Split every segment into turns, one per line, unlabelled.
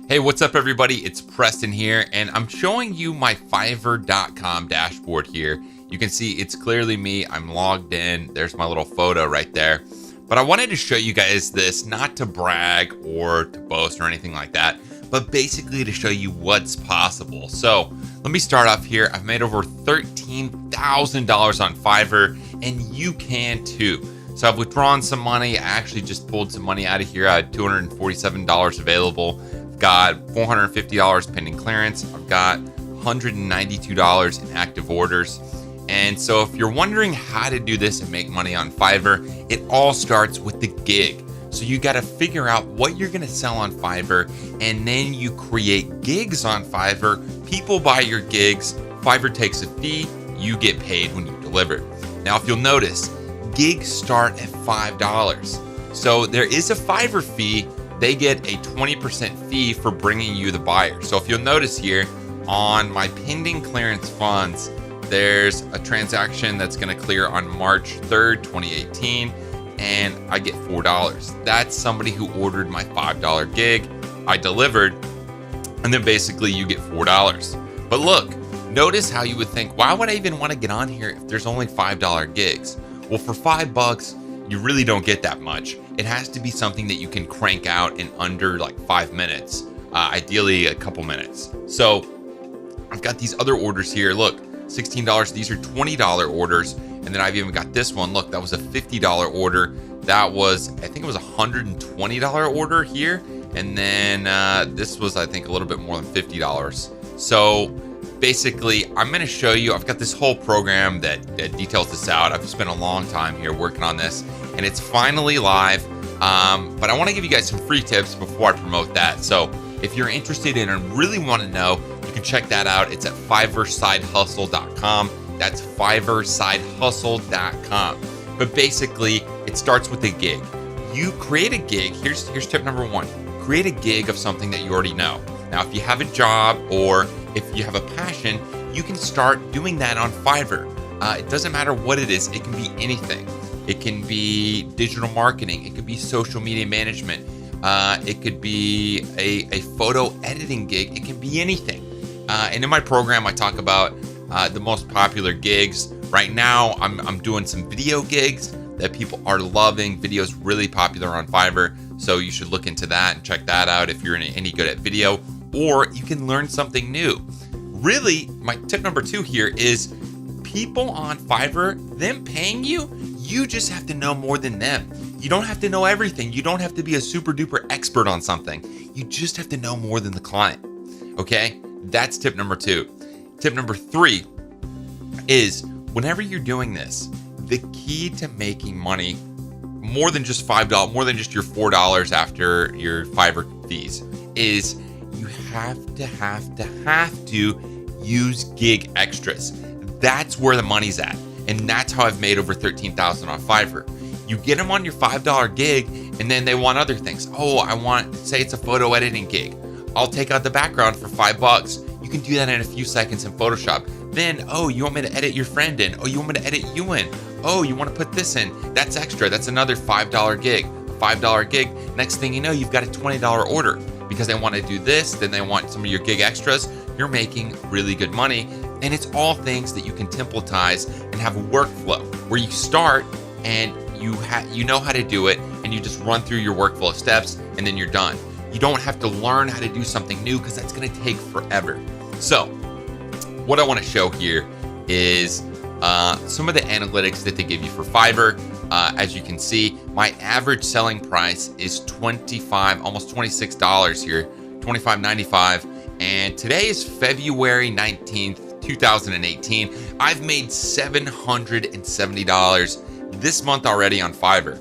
Hey, what's up everybody? It's Preston here, and I'm showing you my Fiverr.com dashboard here. You can see it's clearly me. I'm logged in. There's my little photo right there. But I wanted to show you guys this, not to brag or to boast or anything like that, but basically to show you what's possible. So let me start off here. I've made over $13,000 on Fiverr, and you can too. So I've withdrawn some money. I actually just pulled some money out of here. I had $247 available. Got $450 pending clearance. I've got $192 in active orders. And so if you're wondering how to do this and make money on Fiverr, it all starts with the gig. So you got to figure out what you're going to sell on Fiverr, and then you create gigs on Fiverr. People buy your gigs. Fiverr takes a fee. You get paid when you deliver. Now, if you'll notice, gigs start at $5. So there is a Fiverr fee. They get a 20% fee for bringing you the buyer. So if you'll notice here on my pending clearance funds, there's a transaction that's going to clear on March 3rd, 2018, and I get $4. That's somebody who ordered my $5 gig. I delivered, and then basically you get $4. But look, notice how you would think, why would I even want to get on here if there's only $5 gigs? Well, for $5, you really don't get that much. It has to be something that you can crank out in under like 5 minutes, ideally a couple minutes. So I've got these other orders here. Look, $16. These are $20 orders. And then I've even got this one. Look, that was a $50 order. That was, I think it was a $120 order here. And then this was, I think, a little bit more than $50. So basically, I'm going to show you, I've got this whole program that details this out. I've spent a long time here working on this, and it's finally live. But I want to give you guys some free tips before I promote that. So if you're interested in and really want to know, you can check that out. It's at fiverrsidehustle.com. That's fiverrsidehustle.com. But basically, it starts with a gig. You create a gig. Here's tip number one. Create a gig of something that you already know. Now, if you have a job or if you have a passion, you can start doing that on Fiverr. It doesn't matter what it is. It can be anything. It can be digital marketing. It could be social media management. It could be a photo editing gig. It can be anything. And in my program, I talk about the most popular gigs. Right now, I'm doing some video gigs that people are loving. Video's really popular on Fiverr. So you should look into that and check that out if you're any good at video, or you can learn something new. Really, my tip number 2 here is people on Fiverr, them paying you, you just have to know more than them. You don't have to know everything. You don't have to be a super duper expert on something. You just have to know more than the client. Okay? That's tip number 2. Tip number 3 is whenever you're doing this, the key to making money more than just $5, more than just your $4 after your Fiverr fees, is you have to use gig extras. That's where the money's at. And that's how I've made over $13,000 on Fiverr. You get them on your $5 gig, and then they want other things. Oh, say it's a photo editing gig. I'll take out the background for $5. You can do that in a few seconds in Photoshop. Then, oh, you want me to edit your friend in? Oh, you want me to edit you in? Oh, you want to put this in? That's extra. That's another $5 gig. $5 gig. Next thing you know, you've got a $20 order because they want to do this. Then they want some of your gig extras. You're making really good money. And it's all things that you can templatize and have a workflow where you start and you know how to do it, and you just run through your workflow steps, and then you're done. You don't have to learn how to do something new because that's going to take forever. So what I want to show here is some of the analytics that they give you for Fiverr. As you can see, my average selling price is almost $26 here, $25.95. And today is February 19th, 2018. I've made $770 this month already on Fiverr.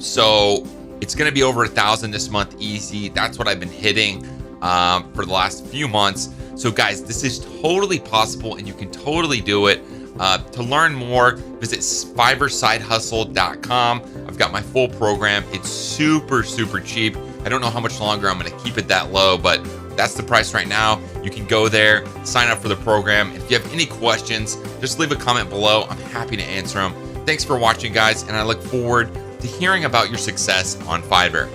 So it's going to be over 1,000 this month easy. That's what I've been hitting for the last few months. So guys, this is totally possible, and you can totally do it. To learn more, visit fiverrsidehustle.com. I've got my full program. It's super, super cheap. I don't know how much longer I'm going to keep it that low, but that's the price right now. You can go there, sign up for the program. If you have any questions, just leave a comment below. I'm happy to answer them. Thanks for watching, guys, and I look forward to hearing about your success on Fiverr.